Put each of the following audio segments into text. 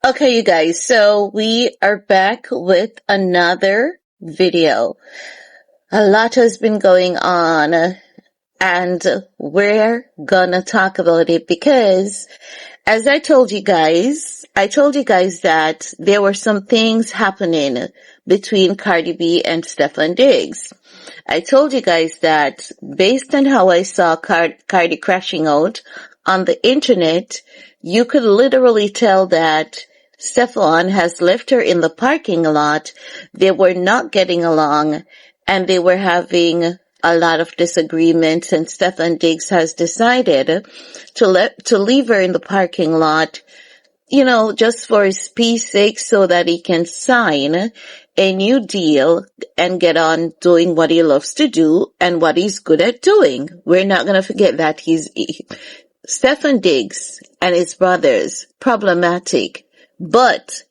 Okay, you guys, so we are back with another video. A lot has been going on, and we're gonna talk about it because, as I told you guys that there were some things happening between Cardi B and Stefon Diggs. I told you guys that based on how I saw Cardi crashing out on the internet, you could literally tell that Stefon has left her in the parking lot. They were not getting along and they were having a lot of disagreements, and Stefon Diggs has decided to leave her in the parking lot, just for his peace sake, so that he can sign a new deal and get on doing what he loves to do and what he's good at doing. We're not going to forget that Stefon Diggs and his brothers, problematic, but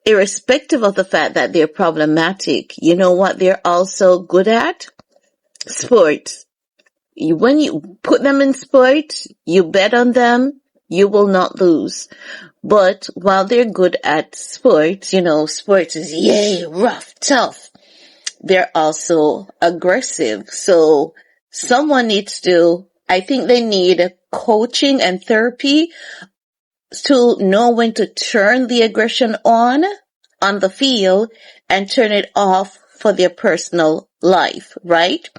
irrespective of the fact that they're problematic, you know what they're also good at? Sports. When you put them in sports, you bet on them, you will not lose. But while they're good at sports, sports is yay, rough, tough. They're also aggressive. So I think they need coaching and therapy to know when to turn the aggression on the field and turn it off for their personal life, right?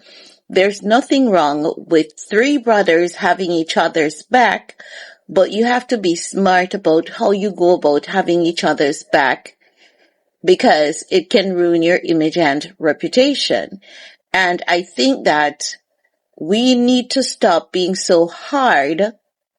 There's nothing wrong with three brothers having each other's back, but you have to be smart about how you go about having each other's back, because it can ruin your image and reputation. And I think that we need to stop being so hard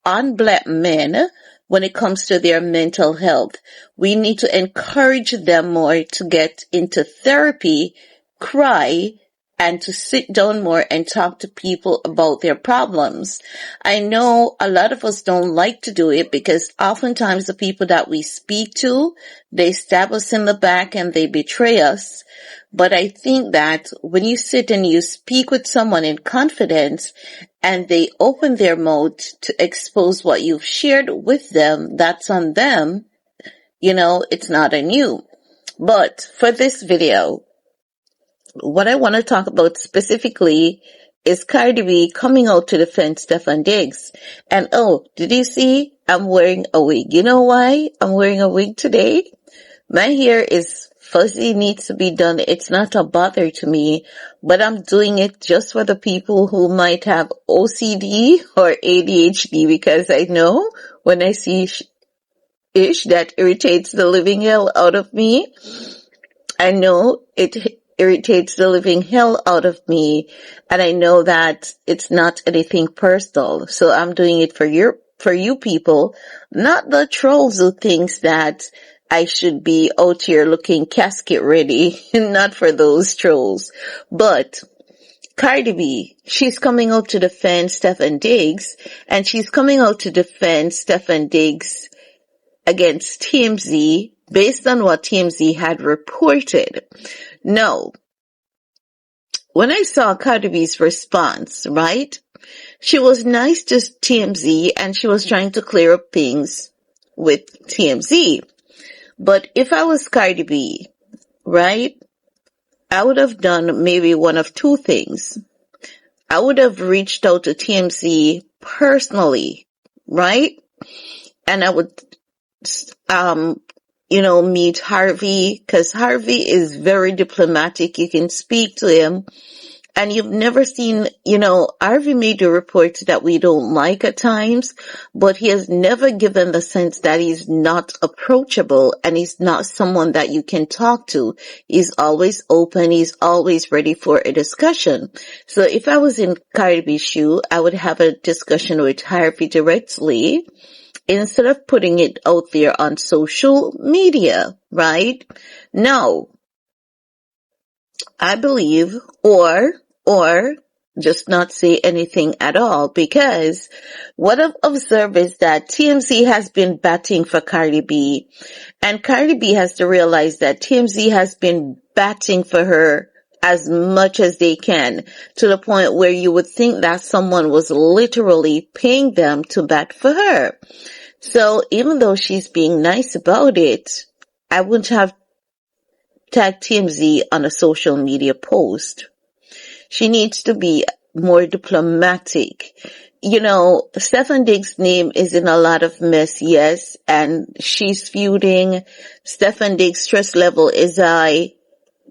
on black men when it comes to their mental health. We need to encourage them more to get into therapy, cry, and to sit down more and talk to people about their problems. I know a lot of us don't like to do it because oftentimes the people that we speak to, they stab us in the back and they betray us. But I think that when you sit and you speak with someone in confidence and they open their mouth to expose what you've shared with them, that's on them. It's not on you. But for this video, what I want to talk about specifically is Cardi B coming out to defend Stefon Diggs. And did you see? I'm wearing a wig. You know why I'm wearing a wig today? My hair is fuzzy, needs to be done. It's not a bother to me, but I'm doing it just for the people who might have OCD or ADHD, because I know when I see ish that irritates the living hell out of me. I know it irritates the living hell out of me, and I know that it's not anything personal. So I'm doing it for you people, not the trolls who thinks that I should be out here looking casket ready, not for those trolls. But Cardi B, she's coming out to defend Stefon Diggs, and she's coming out to defend Stefon Diggs against TMZ based on what TMZ had reported. Now, when I saw Cardi B's response, right, she was nice to TMZ and she was trying to clear up things with TMZ. But if I was Cardi B, right, I would have done maybe one of two things. I would have reached out to TMZ personally, right? And I would, meet Harvey, because Harvey is very diplomatic. You can speak to him. And you've never seen, Harvey made the reports that we don't like at times, but he has never given the sense that he's not approachable and he's not someone that you can talk to. He's always open. He's always ready for a discussion. So if I was in Cardi B's shoe, I would have a discussion with Harvey directly instead of putting it out there on social media, right? Now, I believe, or just not say anything at all, because what I've observed is that TMZ has been batting for Cardi B, and Cardi B has to realize that TMZ has been batting for her as much as they can, to the point where you would think that someone was literally paying them to bat for her. So even though she's being nice about it, I wouldn't have tagged TMZ on a social media post. She needs to be more diplomatic. You know, Stefon Diggs' name is in a lot of mess, yes, and she's feuding. Stefon Diggs' stress level is high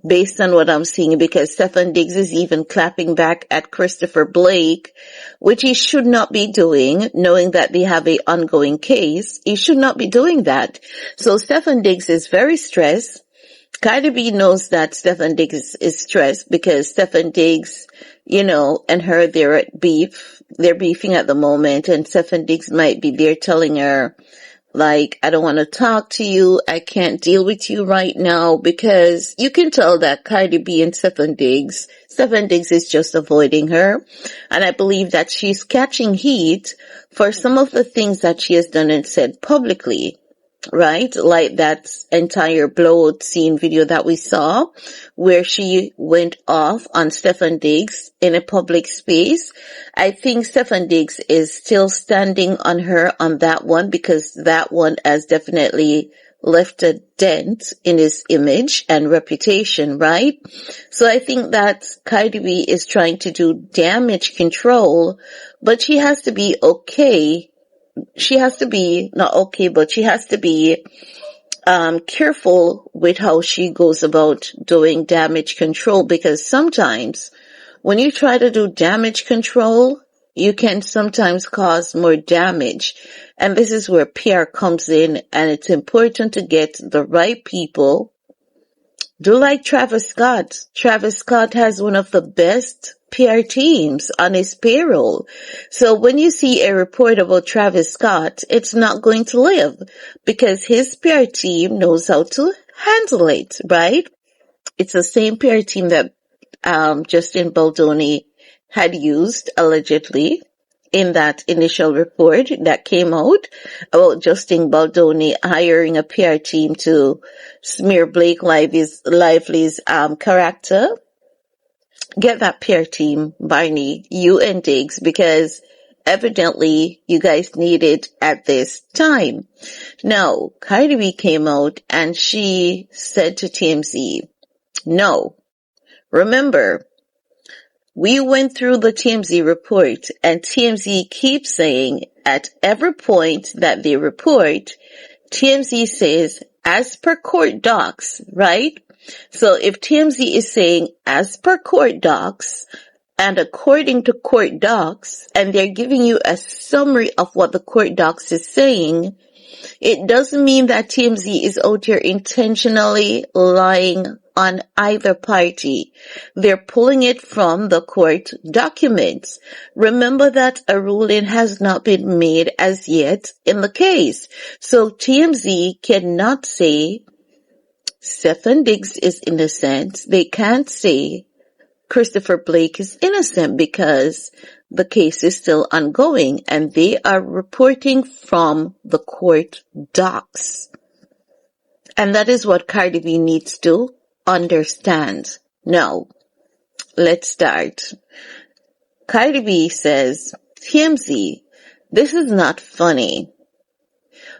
based on what I'm seeing, because Stefon Diggs is even clapping back at Christopher Blake, which he should not be doing, knowing that they have a ongoing case. He should not be doing that. So Stefon Diggs is very stressed. Cardi B knows that Stefon Diggs is stressed because Stefon Diggs, you know, and her, they're at beef. They're beefing at the moment, and Stefon Diggs might be there telling her, like, I don't want to talk to you. I can't deal with you right now, because you can tell that Cardi B and Stefon Diggs is just avoiding her. And I believe that she's catching heat for some of the things that she has done and said publicly. Right? Like that entire blowout scene video that we saw where she went off on Stefon Diggs in a public space. I think Stefon Diggs is still standing on her on that one, because that one has definitely left a dent in his image and reputation, right? So I think that Cardi B is trying to do damage control, but she has to be okay. She has to be not okay, but she has to be careful with how she goes about doing damage control, because sometimes when you try to do damage control, you can sometimes cause more damage. And this is where PR comes in, and it's important to get the right people. Do like Travis Scott. Travis Scott has one of the best PR teams on his payroll. So when you see a report about Travis Scott, it's not going to live, because his PR team knows how to handle it, right? It's the same PR team that Justin Baldoni had used allegedly in that initial report that came out about Justin Baldoni hiring a PR team to smear Blake Lively's character. Get that PR team, Barney, you and Diggs, because evidently you guys need it at this time. Now, Cardi B came out and she said to TMZ, no, remember, we went through the TMZ report, and TMZ keeps saying at every point that they report, TMZ says, as per court docs, right? So if TMZ is saying as per court docs and according to court docs, and they're giving you a summary of what the court docs is saying, it doesn't mean that TMZ is out here intentionally lying on either party. They're pulling it from the court documents. Remember that a ruling has not been made as yet in the case. So TMZ cannot say Stefon Diggs is innocent. They can't say Christopher Blake is innocent, because the case is still ongoing and they are reporting from the court docs. And that is what Cardi B needs to understand. Now, let's start. Cardi B says, TMZ, this is not funny.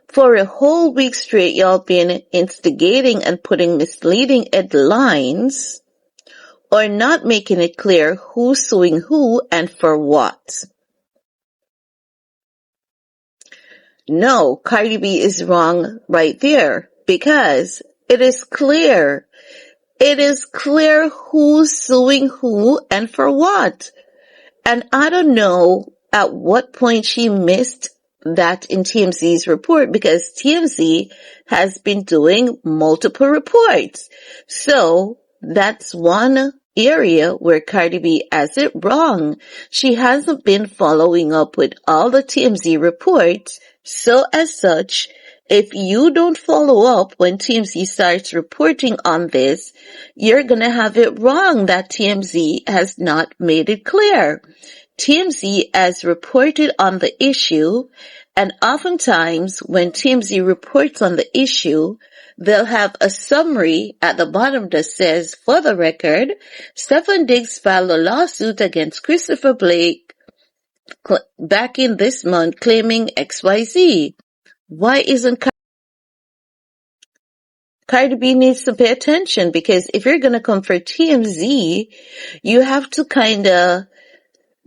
For a whole week straight, y'all been instigating and putting misleading headlines or not making it clear who's suing who and for what. No, Cardi B is wrong right there, because it is clear. It is clear who's suing who and for what. And I don't know at what point she missed that in TMZ's report, because TMZ has been doing multiple reports. So that's one area where Cardi B has it wrong. She hasn't been following up with all the TMZ reports. So as such, if you don't follow up when TMZ starts reporting on this, you're gonna have it wrong that TMZ has not made it clear. TMZ has reported on the issue, and oftentimes when TMZ reports on the issue, they'll have a summary at the bottom that says, for the record, Stefon Diggs filed a lawsuit against Christopher Blake back in this month claiming XYZ. Why isn't Cardi B needs to pay attention? Because if you're going to come for TMZ, you have to kind of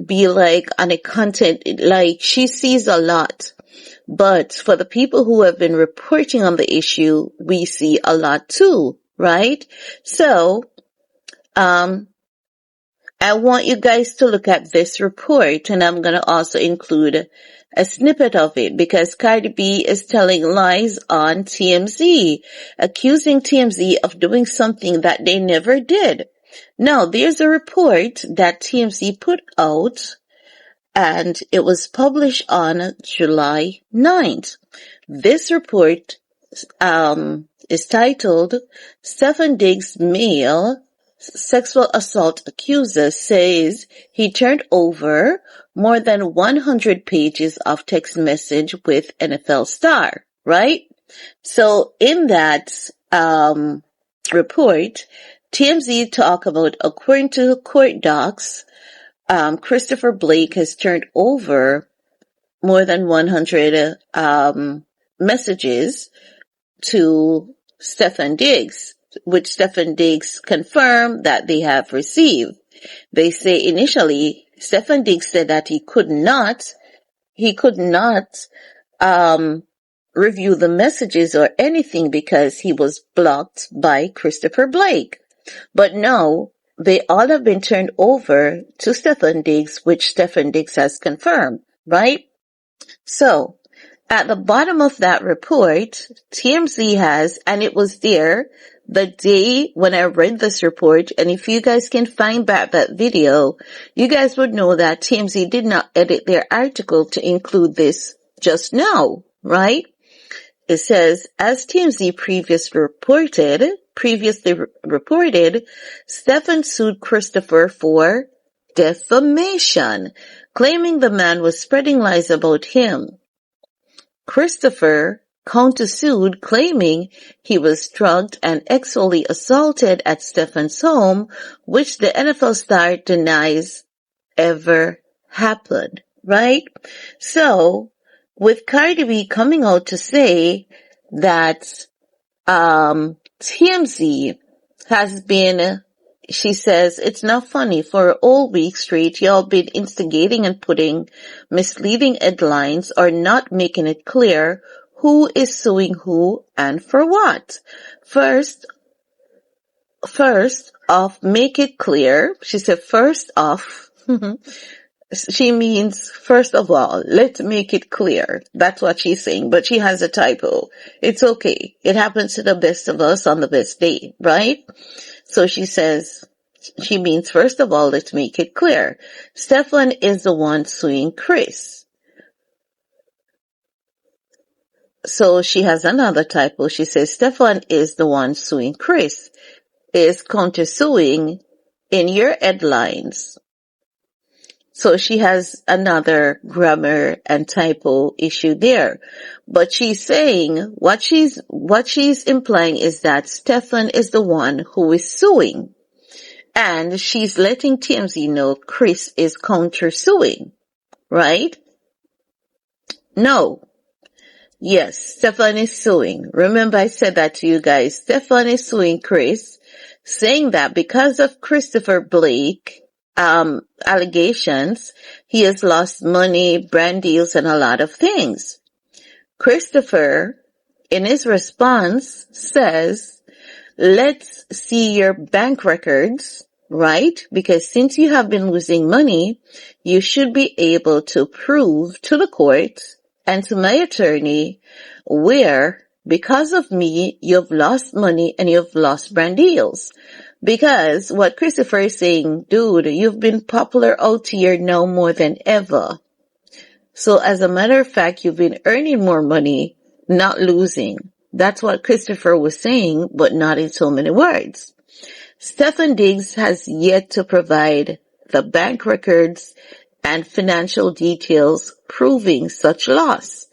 be like on a content, like she sees a lot. But for the people who have been reporting on the issue, we see a lot too, right? So, I want you guys to look at this report, and I'm going to also include a snippet of it because Cardi B is telling lies on TMZ, accusing TMZ of doing something that they never did. Now, there's a report that TMZ put out, and it was published on July 9th. This report is titled Stefon Diggs Male Sexual Assault Accuser Says He Turned Over More Than 100 Pages of Text Message with NFL Star, right? So in that report, TMZ talk about, according to court docs, Christopher Blake has turned over more than 100 messages to Stefon Diggs, which Stefon Diggs confirmed that they have received. They say initially, Stefon Diggs said that he could not review the messages or anything because he was blocked by Christopher Blake. But now, they all have been turned over to Stefon Diggs, which Stefon Diggs has confirmed, right? So, at the bottom of that report, TMZ has, and it was there the day when I read this report, and if you guys can find back that video, you guys would know that TMZ did not edit their article to include this just now, right? It says, as TMZ previously reported, Stefon sued Christopher for defamation, claiming the man was spreading lies about him. Christopher countersued, claiming he was drugged and sexually assaulted at Stefon's home, which the NFL star denies ever happened, right? So, with Cardi B coming out to say that TMZ has been, she says, it's not funny. For all week straight, y'all been instigating and putting misleading headlines or not making it clear who is suing who and for what. First off, make it clear. She said, first off, she means, first of all, let's make it clear. That's what she's saying, but she has a typo. It's okay. It happens to the best of us on the best day, right? So she says, she means, first of all, let's make it clear. Stefon is the one suing Chris. So she has another typo. She says, Stefon is the one suing Chris. Is countersuing in your headlines. So she has another grammar and typo issue there. But she's saying, what she's implying is that Stefon is the one who is suing. And she's letting TMZ know Chris is countersuing. Right? No. Yes, Stefon is suing. Remember I said that to you guys. Stefon is suing Chris, saying that because of Christopher Blake allegations, he has lost money, brand deals, and a lot of things. Christopher, in his response, says, let's see your bank records, right? Because since you have been losing money, you should be able to prove to the court and to my attorney where, because of me, you've lost money and you've lost brand deals. Because what Christopher is saying, dude, you've been popular out here now more than ever. So as a matter of fact, you've been earning more money, not losing. That's what Christopher was saying, but not in so many words. Stefon Diggs has yet to provide the bank records and financial details proving such loss.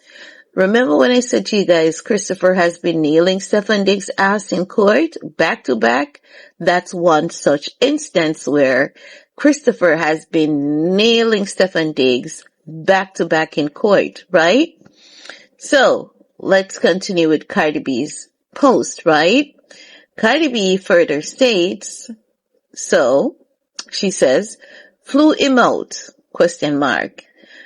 Remember when I said to you guys, Christopher has been nailing Stefon Diggs' ass in court back to back? That's one such instance where Christopher has been nailing Stefon Diggs back to back in court, right? So, let's continue with Cardi B's post, right? Cardi B further states, so, she says, flew emote, question mark.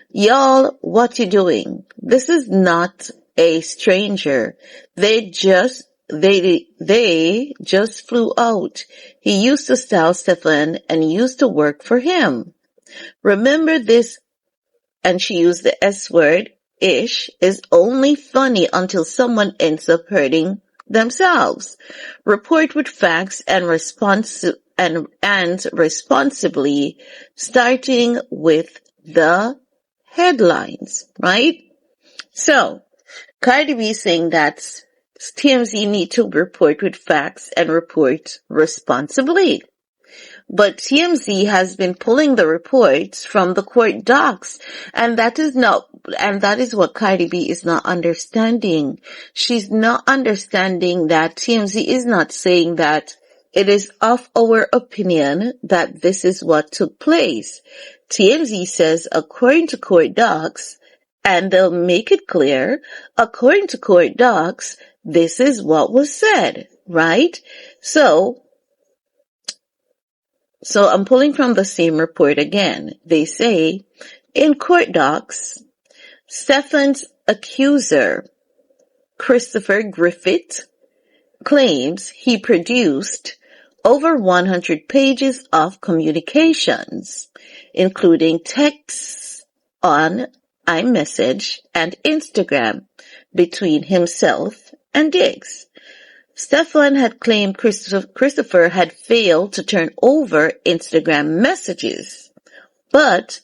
Y'all, what you doing? This is not a stranger. They just flew out. He used to style Stefon and used to work for him. Remember this, and she used the S word, ish, is only funny until someone ends up hurting themselves. Report with facts and responsibly, starting with the headlines, right? So, Cardi B saying that TMZ need to report with facts and report responsibly. But TMZ has been pulling the reports from the court docs, and that is what Cardi B is not understanding. She's not understanding that TMZ is not saying that it is of our opinion that this is what took place. TMZ says according to court docs, and they'll make it clear, according to court docs, this is what was said, right? So I'm pulling from the same report again. They say, in court docs, Stefon's accuser, Christopher Griffith, claims he produced over 100 pages of communications, including texts on iMessage and Instagram between himself and Diggs. Stefon had claimed Christopher had failed to turn over Instagram messages, but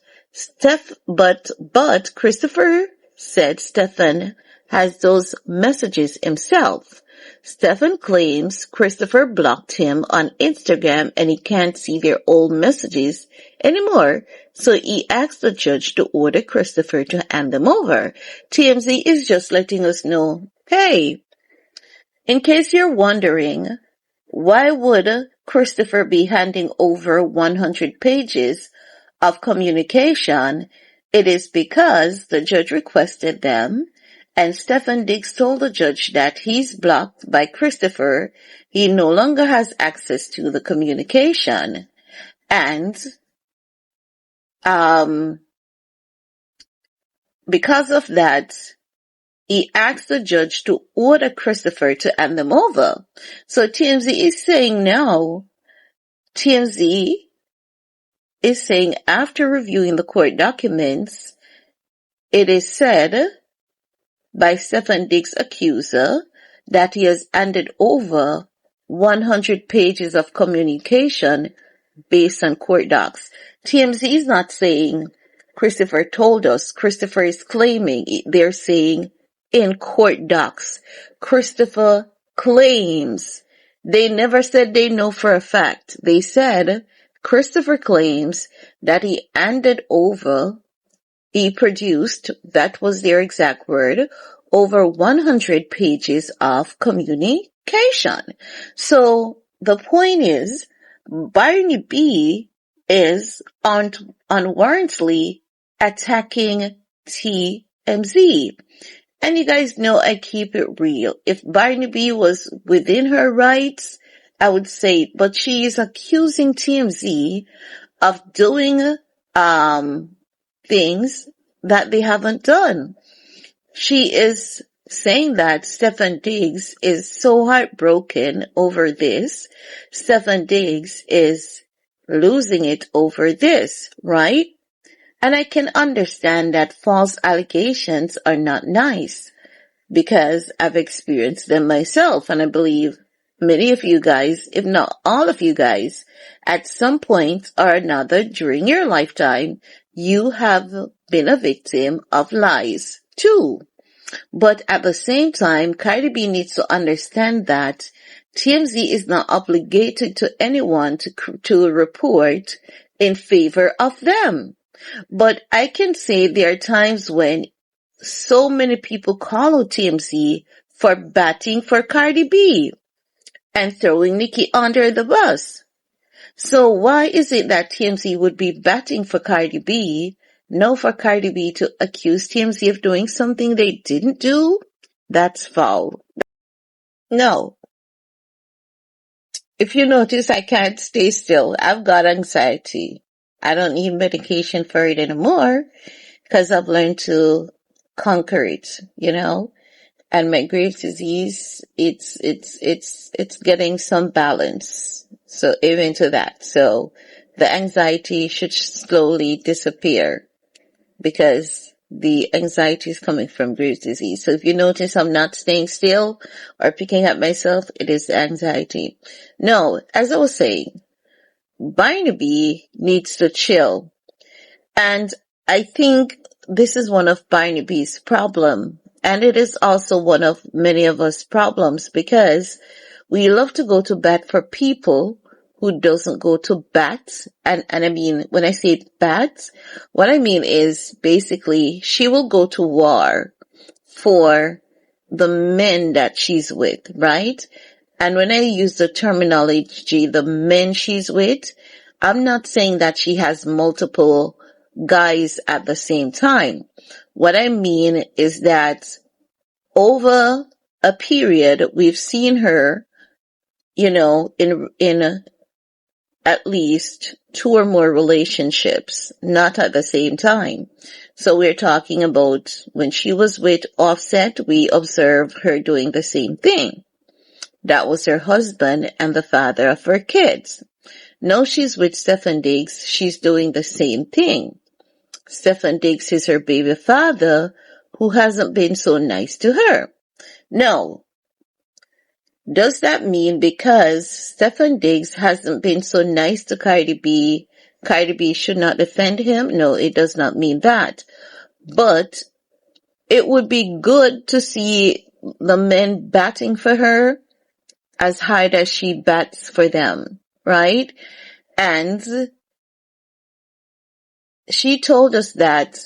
Christopher said Stefon has those messages himself. Stefon claims Christopher blocked him on Instagram and he can't see their old messages anymore, so he asked the judge to order Christopher to hand them over. TMZ is just letting us know, hey, in case you're wondering, why would Christopher be handing over 100 pages of communication? It is because the judge requested them, and Stefon Diggs told the judge that he's blocked by Christopher. He no longer has access to the communication. And because of that, he asked the judge to order Christopher to hand them over. So TMZ is saying now, TMZ is saying after reviewing the court documents, it is said by Stefon Diggs' accuser that he has handed over 100 pages of communication based on court docs. TMZ is not saying Christopher told us. Christopher is claiming. They're saying in court docs, Christopher claims. They never said they know for a fact. They said Christopher claims that he handed over, he produced, that was their exact word, over 100 pages of communication. So the point is, Barney B is unwarrantedly attacking TMZ. And you guys know I keep it real. If Barney B was within her rights, I would say, but she is accusing TMZ of doing things that they haven't done. She is saying that Stefon Diggs is so heartbroken over this. Stefon Diggs is losing it over this, right? And I can understand that false allegations are not nice because I've experienced them myself. And I believe many of you guys, if not all of you guys, at some point or another during your lifetime, you have been a victim of lies too. But at the same time, Cardi B needs to understand that TMZ is not obligated to anyone to report in favor of them. But I can say there are times when so many people call out TMZ for batting for Cardi B and throwing Nicki under the bus. So why is it that TMZ would be batting for Cardi B, no for Cardi B to accuse TMZ of doing something they didn't do? That's foul. No. If you notice, I can't stay still. I've got anxiety. I don't need medication for it anymore because I've learned to conquer it, And my Graves' disease, it's getting some balance. So even to that. So the anxiety should slowly disappear because the anxiety is coming from Graves' disease. So if you notice I'm not staying still or picking up myself, it is the anxiety. No, as I was saying, Barnaby needs to chill. And I think this is one of Barnaby's problem. And it is also one of many of us problems because we love to go to bat for people who doesn't go to bat. And I mean, when I say bat, what I mean is basically she will go to war for the men that she's with, right? And when I use the terminology, the men she's with, I'm not saying that she has multiple guys at the same time. What I mean is that over a period, we've seen her, in at least 2 or more relationships, not at the same time. So we're talking about when she was with Offset, we observed her doing the same thing. That was her husband and the father of her kids. Now she's with Stefon Diggs, she's doing the same thing. Stefon Diggs is her baby father who hasn't been so nice to her. Now, does that mean because Stefon Diggs hasn't been so nice to Cardi B should not defend him? No, it does not mean that. But it would be good to see the men batting for her as hard as she bats for them, right? And she told us that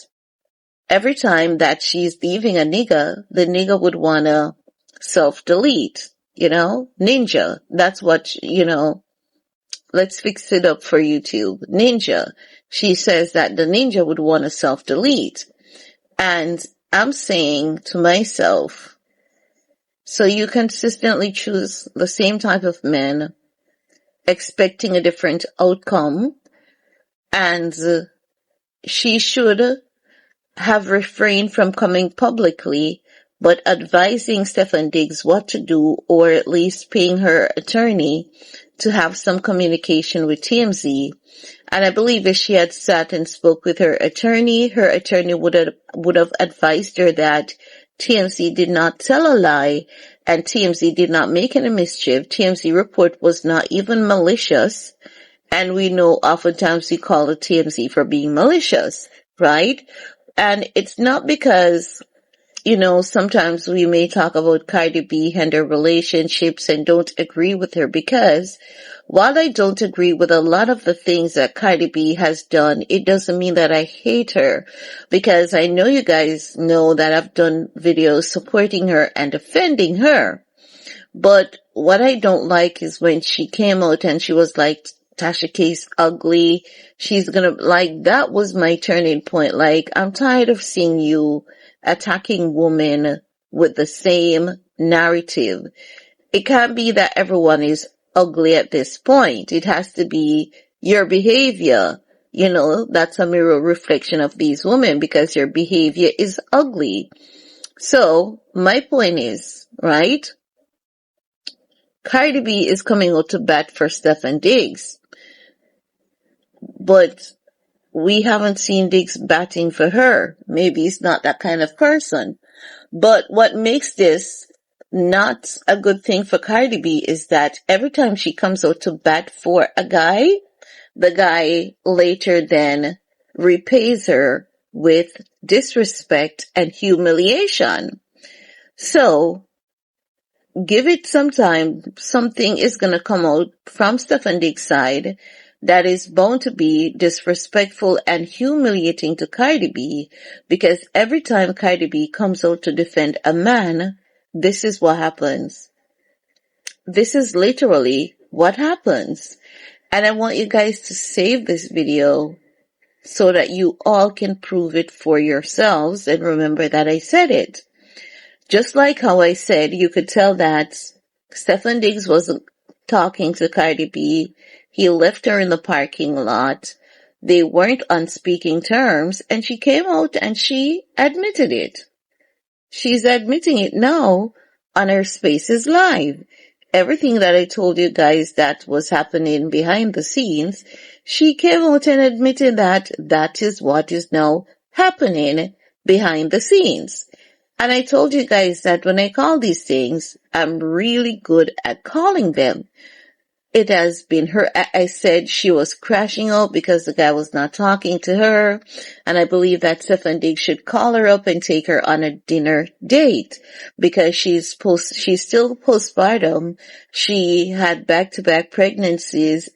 every time that she's leaving a nigga, the nigga would wanna self-delete, ninja. That's what, let's fix it up for YouTube. Ninja. She says that the ninja would want to self-delete. And I'm saying to myself, so you consistently choose the same type of men, expecting a different outcome, and she should have refrained from coming publicly, but advising Stefon Diggs what to do, or at least paying her attorney to have some communication with TMZ. And I believe if she had sat and spoke with her attorney would have advised her that TMZ did not tell a lie and TMZ did not make any mischief. TMZ report was not even malicious. And we know oftentimes we call the TMZ for being malicious, right? And it's not because, sometimes we may talk about Cardi B and her relationships and don't agree with her, because while I don't agree with a lot of the things that Cardi B has done, it doesn't mean that I hate her, because I know you guys know that I've done videos supporting her and defending her. But what I don't like is when she came out and she was like, Tasha K's ugly. She's that was my turning point. Like, I'm tired of seeing you attacking women with the same narrative. It can't be that everyone is ugly at this point. It has to be your behavior. That's a mirror reflection of these women because your behavior is ugly. So, my point is, right? Cardi B is coming out to bat for Stefon Diggs. But we haven't seen Diggs batting for her. Maybe he's not that kind of person. But what makes this not a good thing for Cardi B is that every time she comes out to bat for a guy, the guy later then repays her with disrespect and humiliation. So, give it some time. Something is going to come out from Stefon Diggs' side that is bound to be disrespectful and humiliating to Cardi B, because every time Cardi B comes out to defend a man, this is what happens. This is literally what happens. And I want you guys to save this video so that you all can prove it for yourselves and remember that I said it. Just like how I said, you could tell that Stefon Diggs wasn't talking to Cardi B. He left her in the parking lot. They weren't on speaking terms, and she came out and she admitted it. She's admitting it now on her Spaces Live. Everything that I told you guys that was happening behind the scenes, she came out and admitted that that is what is now happening behind the scenes. And I told you guys that when I call these things, I'm really good at calling them. It has been her. I said she was crashing out because the guy was not talking to her. And I believe that Stefon Diggs should call her up and take her on a dinner date because she's still postpartum. She had back-to-back pregnancies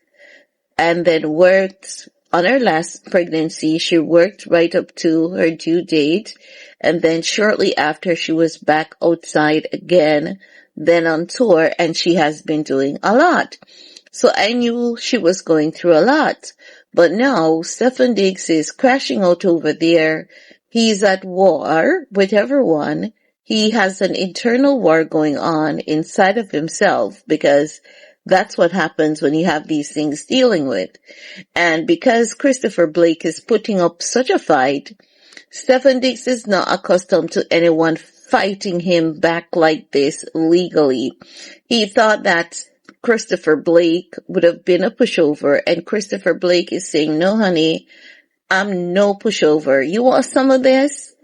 and then worked on her last pregnancy. She worked right up to her due date. And then shortly after she was back outside again, then on tour, and she has been doing a lot. So I knew she was going through a lot. But now Stefon Diggs is crashing out over there. He's at war with everyone. He has an internal war going on inside of himself because that's what happens when you have these things dealing with. And because Christopher Blake is putting up such a fight, Stefon Diggs is not accustomed to anyone fighting him back like this legally. He thought that Christopher Blake would have been a pushover, and Christopher Blake is saying, no, honey, I'm no pushover. You want some of this?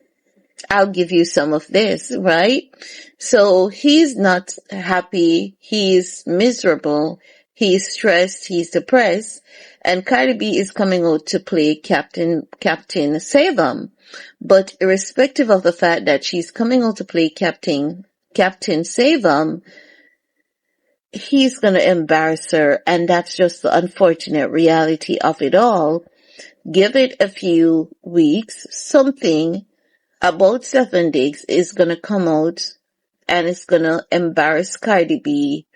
I'll give you some of this, right? So he's not happy. He's miserable. He's stressed. He's depressed. And Cardi B is coming out to play Captain Save-Em. But irrespective of the fact that she's coming out to play Captain Save-Em, he's going to embarrass her, and that's just the unfortunate reality of it all. Give it a few weeks, something about Stefon Diggs is going to come out, and it's going to embarrass Cardi B,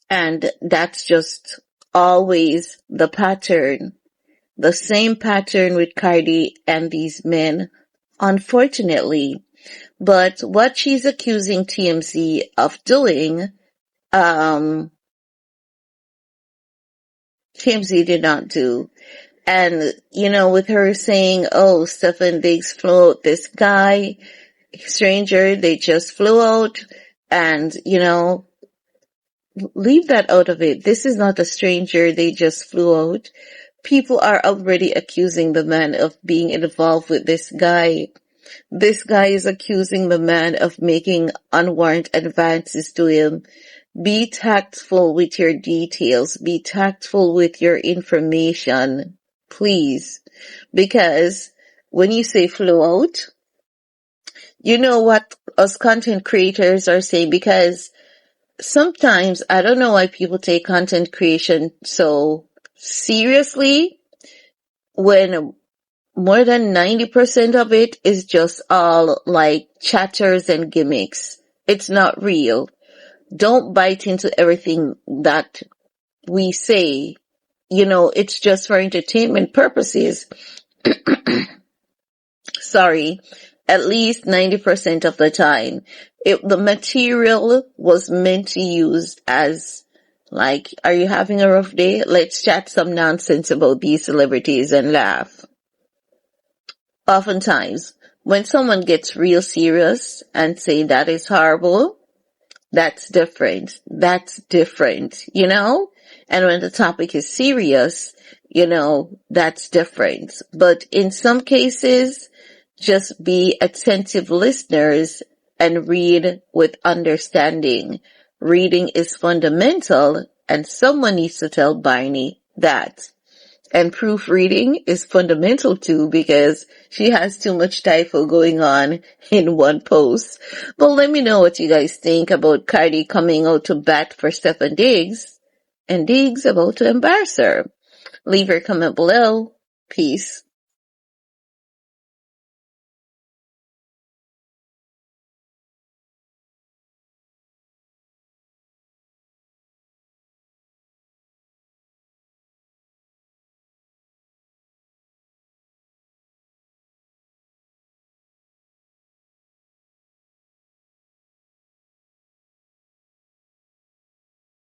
and that's just always the pattern. The same pattern with Cardi and these men, unfortunately. But what she's accusing TMZ of doing, TMZ did not do. And, with her saying, oh, Stefon Diggs flew out this guy, stranger, they just flew out, and, leave that out of it. This is not a stranger, they just flew out. People are already accusing the man of being involved with this guy. This guy is accusing the man of making unwarranted advances to him. Be tactful with your details. Be tactful with your information, please. Because when you say flew out, you know what us content creators are saying, because sometimes I don't know why people take content creation so seriously when more than 90% of it is just all like chatters and gimmicks. It's not real. Don't bite into everything that we say. It's just for entertainment purposes. Sorry. At least 90% of the time. The material was meant to use as like, are you having a rough day? Let's chat some nonsense about these celebrities and laugh. Oftentimes, when someone gets real serious and say that is horrible, that's different. And when the topic is serious, that's different. But in some cases, just be attentive listeners and read with understanding. Reading is fundamental, and someone needs to tell Barney that. And proofreading is fundamental too, because she has too much typo going on in one post. But let me know what you guys think about Cardi coming out to bat for Stefon Diggs, and Diggs about to embarrass her. Leave your comment below. Peace.